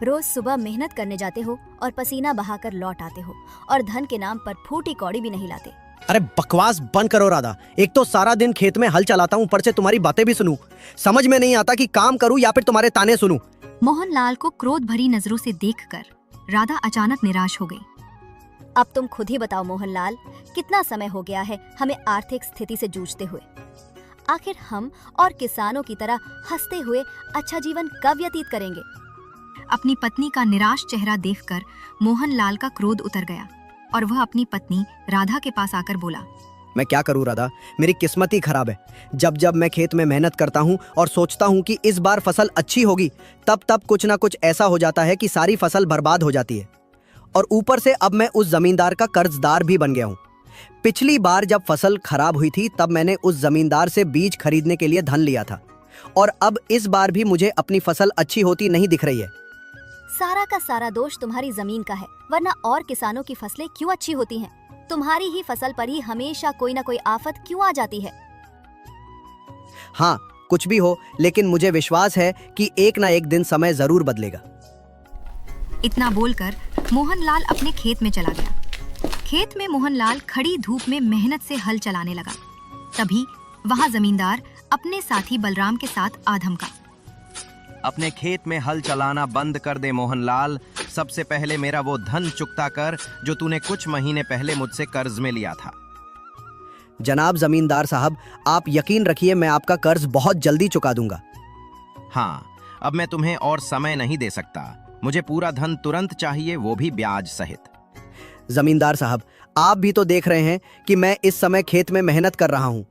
रोज सुबह मेहनत करने जाते हो और पसीना बहाकर लौट आते हो और धन के नाम पर फूटी कौड़ी भी नहीं लाते। अरे बकवास बंद करो राधा। एक तो सारा दिन खेत में हल चलाता हूँ, ऊपर से तुम्हारी बातें भी सुनूं। समझ में नहीं आता कि काम करूँ या फिर तुम्हारे ताने सुनूं। मोहनलाल को क्रोध भरी नजरों से देखकर राधा अचानक निराश हो गई। अब तुम खुद ही बताओ मोहनलाल, कितना समय हो गया है हमें आर्थिक स्थिति से जूझते हुए। आखिर हम और किसानों की तरह हंसते हुए अच्छा जीवन कब व्यतीत करेंगे? अपनी पत्नी का निराश चेहरा देखकर मोहनलाल का क्रोध उतर गया और वह अपनी पत्नी राधा के पास आकर बोला, मैं क्या करूँ राधा, मेरी किस्मत ही खराब है। जब जब मैं खेत में मेहनत करता हूँ और सोचता हूँ कि इस बार फसल अच्छी होगी, तब तब कुछ ना कुछ ऐसा हो जाता है कि सारी फसल बर्बाद हो जाती है। और ऊपर से अब मैं उस जमींदार का कर्जदार भी बन गया हूँ। पिछली बार जब फसल खराब हुई थी तब मैंने उस जमींदार से बीज खरीदने के लिए धन लिया था, और अब इस बार भी मुझे अपनी फसल अच्छी होती नहीं दिख रही है। सारा का सारा दोष तुम्हारी जमीन का है, वरना और किसानों की फसलें क्यों अच्छी होती हैं? तुम्हारी ही फसल पर ही हमेशा कोई ना कोई आफत क्यों आ जाती है? हाँ, कुछ भी हो, लेकिन मुझे विश्वास है कि एक ना एक दिन समय जरूर बदलेगा। इतना बोलकर मोहनलाल अपने खेत में चला गया। खेत में मोहनलाल खड़ी धूप में मेहनत से हल चलाने लगा। तभी वहां जमींदार अपने साथी बलराम के साथ आ धमका। अपने खेत में हल चलाना बंद कर दे मोहनलाल। सबसे पहले मेरा वो धन चुकता कर जो तूने कुछ महीने पहले मुझसे कर्ज में लिया था। जनाब जमींदार साहब, आप यकीन रखिए, मैं आपका कर्ज बहुत जल्दी चुका दूंगा। हाँ, अब मैं तुम्हें और समय नहीं दे सकता। मुझे पूरा धन तुरंत चाहिए, वो भी ब्याज सहित। जमींदार साहब, आप भी तो देख रहे हैं कि मैं इस समय खेत में मेहनत कर रहा हूँ।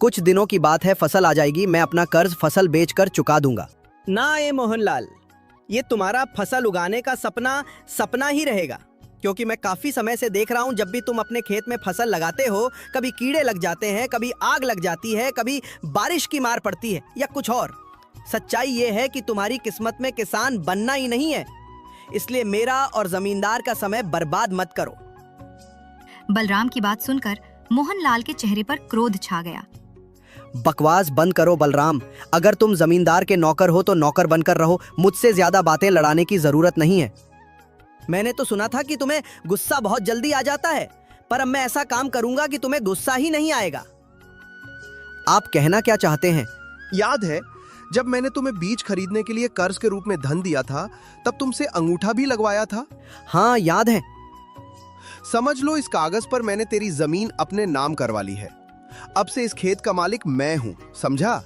कुछ दिनों की बात है, फसल आ जाएगी, मैं अपना कर्ज फसल बेचकर चुका दूंगा। ना ये मोहनलाल, ये तुम्हारा फसल उगाने का सपना ही रहेगा, क्योंकि मैं काफी समय से देख रहा हूँ जब भी तुम अपने खेत में फसल लगाते हो, कभी कीड़े लग जाते हैं, कभी आग लग जाती है, कभी बारिश की मार पड़ती है या कुछ और। सच्चाई ये है कि तुम्हारी किस्मत में किसान बनना ही नहीं है, इसलिए मेरा और जमींदार का समय बर्बाद मत करो। बलराम की बात सुनकर मोहनलाल के चेहरे पर क्रोध छा गया। बकवास बंद करो बलराम, अगर तुम जमींदार के नौकर हो तो नौकर बनकर रहो, मुझसे ज्यादा बातें लड़ाने की जरूरत नहीं है। मैंने तो सुना था कि तुम्हें गुस्सा बहुत जल्दी आ जाता है, पर अब मैं ऐसा काम करूंगा कि तुम्हें गुस्सा ही नहीं आएगा। आप कहना क्या चाहते हैं? याद है जब मैंने तुम्हें बीज खरीदने के लिए कर्ज के रूप में धन दिया था, तब तुमसे अंगूठा भी लगवाया था? हाँ याद है। समझ लो, इस कागज पर मैंने तेरी जमीन अपने नाम करवा ली है। अब से इस खेत का मालिक मैं हूँ, समझा?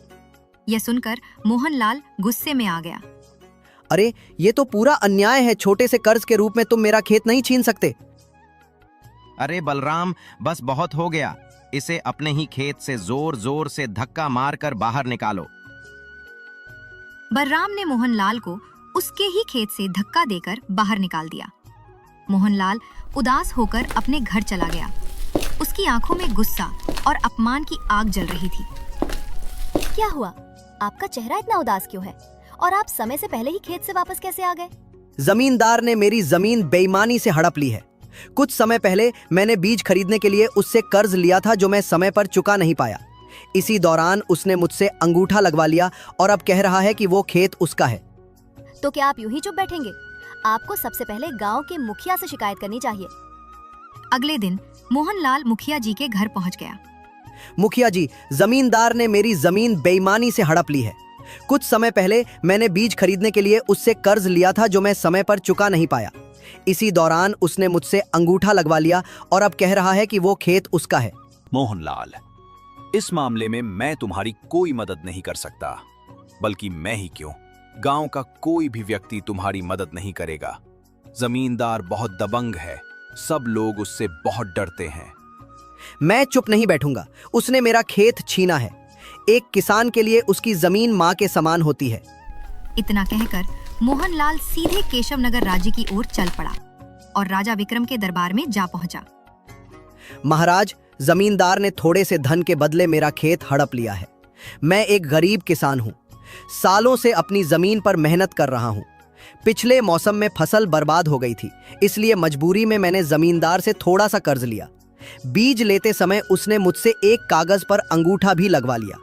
यह सुनकर मोहनलाल गुस्से में आ गया। अरे ये तो पूरा अन्याय है, छोटे से कर्ज के रूप में तुम मेरा खेत नहीं छीन सकते। अरे बलराम, बस बहुत हो गया। इसे अपने ही खेत से जोर जोर से धक्का मारकर बाहर निकालो। बलराम ने मोहनलाल को उसके ही खेत से धक्का देकर बाहर निकाल दिया। मोहनलाल उदास होकर अपने घर चला गया। उसकी आंखों में गुस्सा और अपमान की आग जल रही थी। क्या हुआ? आपका चेहरा इतना उदास क्यों है? और आप समय से पहले ही खेत से वापस कैसे आ गए? जमींदार ने मेरी जमीन बेईमानी से हड़प ली है। कुछ समय पहले मैंने बीज खरीदने के लिए उससे कर्ज लिया था जो मैं समय पर चुका नहीं पाया। इसी दौरान उसने मुझसे अंगूठा लगवा लिया और अब कह रहा है कि वो खेत उसका है। तो क्या आप यूं ही चुप बैठेंगे? आपको सबसे पहले गांव के मुखिया से शिकायत करनी चाहिए। अगले दिन मोहनलाल मुखिया जी के घर पहुंच गया। मुखिया जी, जमींदार ने मेरी जमीन बेईमानी से हड़प ली है। कुछ समय पहले मैंने बीज खरीदने के लिए उससे कर्ज लिया था जो मैं समय पर चुका नहीं पाया। इसी दौरान उसने मुझसे अंगूठा लगवा लिया और अब कह रहा है कि वो खेत उसका है। मोहनलाल, इस मामले में मैं तुम्हारी कोई मदद नहीं कर सकता, बल्कि मैं ही क्यों, गांव का कोई भी व्यक्ति तुम्हारी मदद नहीं करेगा। जमींदार बहुत दबंग है, सब लोग उससे बहुत डरते हैं। मैं चुप नहीं बैठूंगा। उसने मेरा खेत छीना है। एक किसान के लिए उसकी जमीन मां के समान होती है। इतना कहकर मोहनलाल सीधे केशवनगर राज्य की ओर चल पड़ा और राजा विक्रम के दरबार में जा पहुंचा। महाराज, जमींदार ने थोड़े से धन के बदले मेरा खेत हड़प लिया है। मैं एक गरीब किसान हूँ, सालों से अपनी जमीन पर मेहनत कर रहा हूँ। पिछले मौसम में फसल बर्बाद हो गई थी, इसलिए मजबूरी में मैंने जमींदार से थोड़ा सा कर्ज लिया। बीज लेते समय उसने मुझसे एक कागज पर अंगूठा भी लगवा लिया।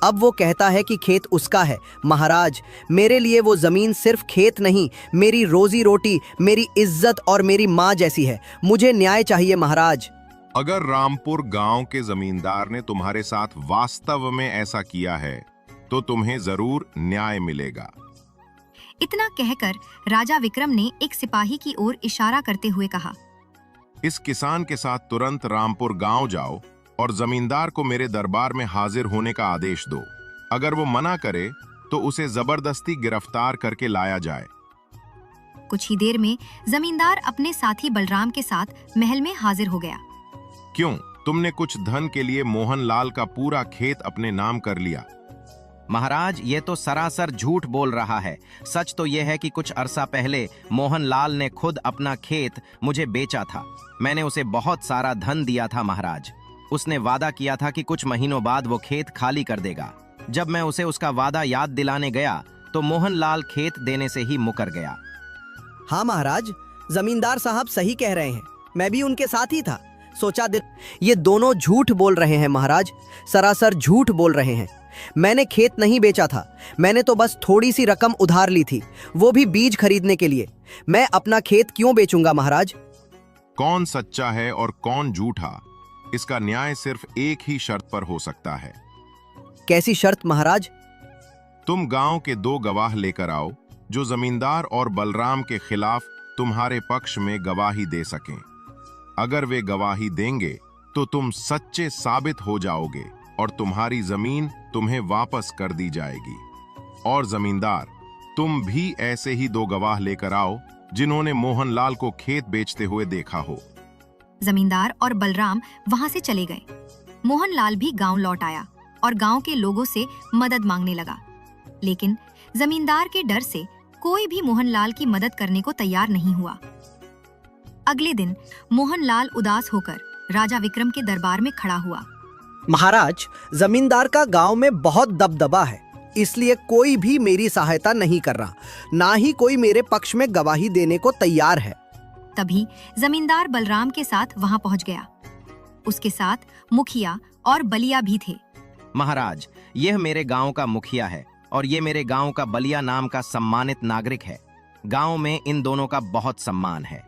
अब वो कहता है कि खेत उसका है। महाराज, मेरे लिए वो जमीन सिर्फ खेत नहीं, मेरी रोजी रोटी, मेरी इज्जत और मेरी माँ जैसी है। मुझे न्याय चाहिए महाराज। अगर रामपुर गांव के जमींदार ने तुम्हारे साथ वास्तव में ऐसा किया है तो तुम्हें जरूर न्याय मिलेगा। इतना कहकर राजा विक्रम ने एक सिपाही की ओर इशारा करते हुए कहा, इस किसान के साथ तुरंत रामपुर गांव जाओ और जमींदार को मेरे दरबार में हाजिर होने का आदेश दो। अगर वो मना करे तो उसे जबरदस्ती गिरफ्तार करके लाया जाए। कुछ ही देर में जमींदार अपने साथी बलराम के साथ महल में हाजिर हो गया। क्यों, तुमने कुछ धन के लिए मोहनलाल का पूरा खेत अपने नाम कर लिया? महाराज, ये तो सरासर झूठ बोल रहा है। सच तो यह है कि कुछ अरसा पहले मोहनलाल ने खुद अपना खेत मुझे बेचा था। मैंने उसे बहुत सारा धन दिया था महाराज। उसने वादा किया था कि कुछ महीनों बाद वो खेत खाली कर देगा। जब मैं उसे उसका वादा याद दिलाने गया तो मोहनलाल खेत देने से ही मुकर गया। हाँ महाराज, जमींदार साहब सही कह रहे हैं, मैं भी उनके साथ ही था। सोचा दिल ये दोनों झूठ बोल रहे हैं महाराज, सरासर झूठ बोल रहे हैं। मैंने खेत नहीं बेचा था, मैंने तो बस थोड़ी सी रकम उधार ली थी, वो भी बीज खरीदने के लिए। मैं अपना खेत क्यों बेचूंगा महाराज? कौन सच्चा है और कौन झूठा, इसका न्याय सिर्फ एक ही शर्त पर हो सकता है। कैसी शर्त महाराज? तुम गांव के 2 गवाह लेकर आओ जो जमींदार और बलराम के खिलाफ तुम्हारे पक्ष में गवाही दे सकें। अगर वे गवाही देंगे तो तुम सच्चे साबित हो जाओगे और तुम्हारी जमीन तुम्हें वापस कर दी जाएगी। और जमींदार, तुम भी ऐसे ही 2 गवाह लेकर आओ जिन्होंने मोहनलाल को खेत बेचते हुए देखा हो। जमींदार और बलराम वहां से चले गए। मोहनलाल भी गांव लौट आया और गांव के लोगों से मदद मांगने लगा, लेकिन जमींदार के डर से कोई भी मोहनलाल की मदद करने को तैयार नहीं हुआ। अगले दिन मोहनलाल उदास होकर राजा विक्रम के दरबार में खड़ा हुआ। महाराज, जमींदार का गांव में बहुत दबदबा है, इसलिए कोई भी मेरी सहायता नहीं कर रहा, ना ही कोई मेरे पक्ष में गवाही देने को तैयार है। तभी जमींदार बलराम के साथ वहां पहुंच गया। उसके साथ मुखिया और बलिया भी थे। महाराज, यह मेरे गांव का मुखिया है और ये मेरे गांव का बलिया नाम का सम्मानित नागरिक है। गांव में इन दोनों का बहुत सम्मान है।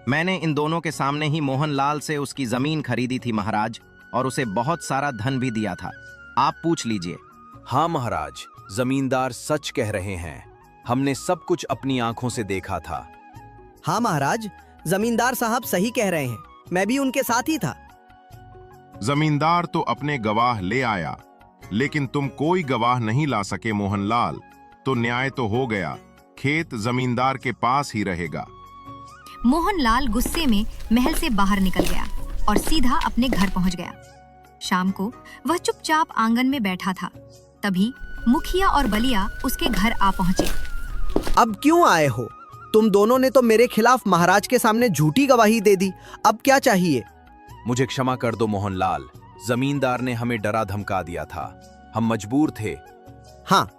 मैंने इन दोनों के सामने ही मोहनलाल से उसकी जमीन खरीदी थी महाराज, और उसे बहुत सारा धन भी दिया था। आप पूछ लीजिए। हाँ महाराज, जमींदार सच कह रहे हैं। हमने सब कुछ अपनी आंखों से देखा था। हाँ महाराज, जमींदार साहब सही कह रहे हैं, मैं भी उनके साथ ही था। जमींदार तो अपने गवाह ले आया, लेकिन तुम कोई गवाह नहीं ला सके मोहनलाल, तो न्याय तो हो गया, खेत जमींदार के पास ही रहेगा। मोहनलाल गुस्से में महल से बाहर निकल गया और सीधा अपने घर पहुंच गया। शाम को वह चुपचाप आंगन में बैठा था। तभी मुखिया और बलिया उसके घर आ पहुंचे। अब क्यों आए हो? तुम दोनों ने तो मेरे खिलाफ महाराज के सामने झूठी गवाही दे दी, अब क्या चाहिए? मुझे क्षमा कर दो मोहनलाल, जमींदार ने हमें डरा धमका दिया था, हम मजबूर थे। हाँ,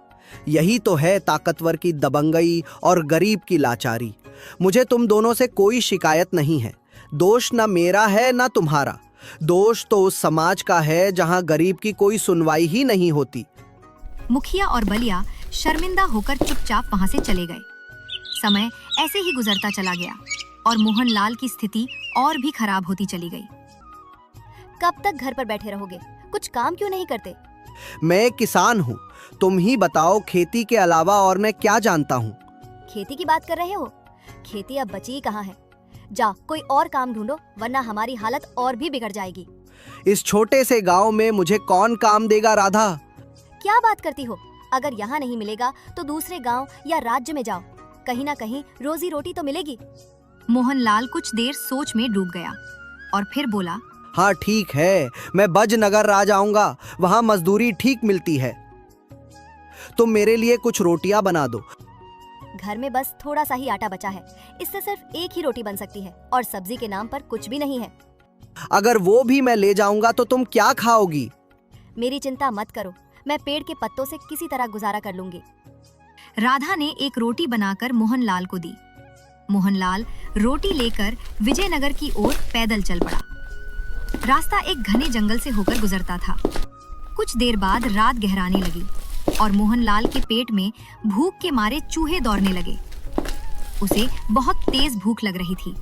यही तो है ताकतवर की दबंगई और गरीब की लाचारी। मुझे तुम दोनों से कोई शिकायत नहीं है। दोष न मेरा है न तुम्हारा, दोष तो उस समाज का है जहां गरीब की कोई सुनवाई ही नहीं होती। मुखिया और बलिया शर्मिंदा होकर चुपचाप वहां से चले गए। समय ऐसे ही गुजरता चला गया और मोहनलाल की स्थिति और भी खराब होती चली गई। कब तक घर पर बैठे रहोगे? कुछ काम क्यों नहीं करते? मैं किसान हूँ, तुम ही बताओ, खेती के अलावा और मैं क्या जानता हूँ? खेती की बात कर रहे हो? खेती अब बची ही कहाँ है? जा कोई और काम ढूंढो, वरना हमारी हालत और भी बिगड़ जाएगी। इस छोटे से गांव में मुझे कौन काम देगा राधा? क्या बात करती हो? अगर यहाँ नहीं मिलेगा तो दूसरे गांव या राज्य में जाओ, कहीं ना कहीं रोजी रोटी तो मिलेगी। मोहनलाल कुछ देर सोच में डूब गया और फिर बोला, हाँ ठीक है, मैं बजनगर आ जाऊंगा, वहाँ मजदूरी ठीक मिलती है। तुम मेरे लिए कुछ रोटियां बना दो। घर में बस थोड़ा सा ही आटा बचा है, इससे सिर्फ एक ही रोटी बन सकती है और सब्जी के नाम पर कुछ भी नहीं है। अगर वो भी मैं ले जाऊंगा तो तुम क्या खाओगी? मेरी चिंता मत करो, मैं पेड़ के पत्तों से किसी तरह गुजारा कर लूंगी। राधा ने एक रोटी बनाकर मोहनलाल को दी। मोहनलाल रोटी लेकर विजयनगर की ओर पैदल चल पड़ा। रास्ता एक घने जंगल से होकर गुजरता था। कुछ देर बाद रात गहराने लगी और मोहनलाल के पेट में भूख के मारे चूहे दौड़ने लगे। उसे बहुत तेज भूख लग रही थी।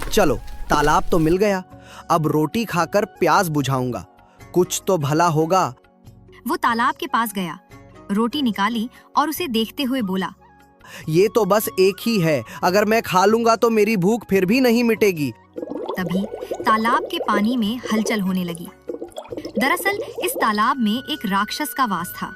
चलो, तालाब तो मिल गया। अब रोटी खाकर प्यास बुझाऊंगा, कुछ तो भला होगा। वो तालाब के पास गया, रोटी निकाली और उसे देखते हुए बोला, ये तो बस एक ही है, अगर मैं खा लूंगा तो मेरी भूख फिर भी नहीं मिटेगी। तभी तालाब के पानी में हलचल होने लगी। दरअसल इस तालाब में एक राक्षस का वास था।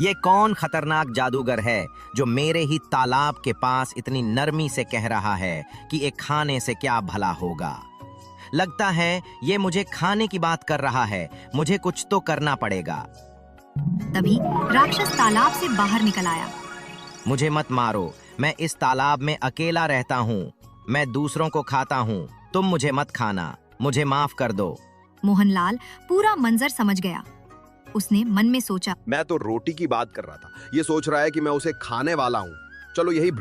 ये कौन खतरनाक जादूगर है जो मेरे ही तालाब के पास इतनी नरमी से कह रहा है कि एक खाने से क्या भला होगा। लगता है ये मुझे खाने की बात कर रहा है, मुझे कुछ तो करना पड़ेगा। तभी राक्षस तालाब से बाहर निकल आया। मुझे मत मारो, मैं इस तालाब में अकेला रहता हूँ, मैं दूसरों को खाता हूँ, तुम मुझे मत खाना, मुझे माफ कर दो। मोहनलाल पूरा मंजर समझ गया। उसने मन में सोचा, मैं तो रोटी की बात कर रहा था, ये सोच रहा है कि मैं उसे खाने वाला हूँ। चलो यही